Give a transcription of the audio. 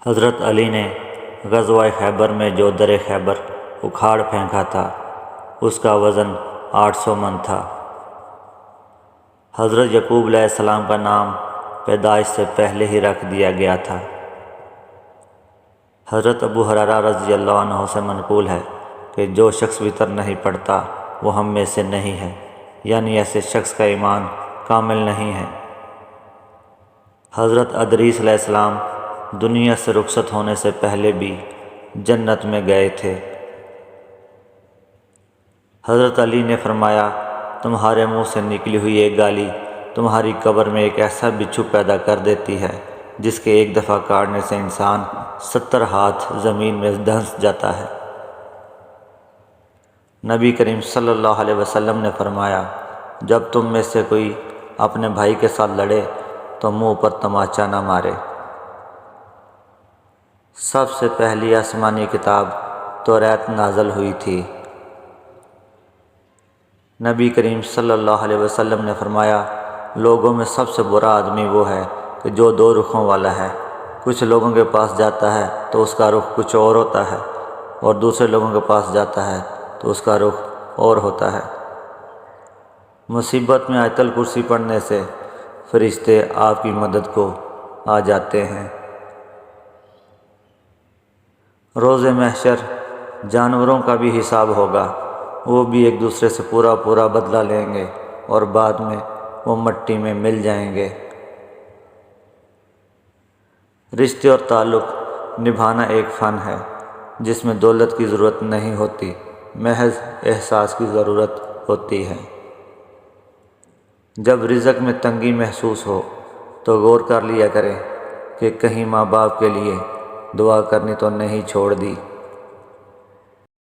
حضرت علی نے غزوہ خیبر میں جو در خیبر اکھاڑ پھینکا تھا اس کا وزن 800 من تھا۔ حضرت یعقوب علیہ السلام کا نام پیدائش سے پہلے ہی رکھ دیا گیا تھا۔ حضرت ابو ہریرہ رضی اللہ عنہ سے منقول ہے کہ جو شخص وتر نہیں پڑھتا وہ ہم میں سے نہیں ہے، یعنی ایسے شخص کا ایمان کامل نہیں ہے۔ حضرت ادریس علیہ السلام دنیا سے رخصت ہونے سے پہلے بھی جنت میں گئے تھے۔ حضرت علی نے فرمایا، تمہارے منہ سے نکلی ہوئی ایک گالی تمہاری قبر میں ایک ایسا بچھو پیدا کر دیتی ہے جس کے ایک دفعہ کاٹنے سے انسان 70 ہاتھ زمین میں دھنس جاتا ہے۔ نبی کریم صلی اللہ علیہ وسلم نے فرمایا، جب تم میں سے کوئی اپنے بھائی کے ساتھ لڑے تو منہ پر تماچا نہ مارے۔ سب سے پہلی آسمانی کتاب توریت نازل ہوئی تھی۔ نبی کریم صلی اللہ علیہ وسلم نے فرمایا، لوگوں میں سب سے برا آدمی وہ ہے کہ جو 2 رخوں والا ہے، کچھ لوگوں کے پاس جاتا ہے تو اس کا رخ کچھ اور ہوتا ہے، اور دوسرے لوگوں کے پاس جاتا ہے تو اس کا رخ اور ہوتا ہے۔ مصیبت میں آیت الکرسی پڑھنے سے فرشتے آپ کی مدد کو آ جاتے ہیں۔ روز محشر جانوروں کا بھی حساب ہوگا، وہ بھی ایک دوسرے سے پورا بدلہ لیں گے اور بعد میں وہ مٹی میں مل جائیں گے۔ رشتے اور تعلق نبھانا ایک فن ہے جس میں دولت کی ضرورت نہیں ہوتی، محض احساس کی ضرورت ہوتی ہے۔ جب رزق میں تنگی محسوس ہو تو غور کر لیا کریں کہ کہیں ماں باپ کے لیے دعا کرنی تو نہیں چھوڑ دی۔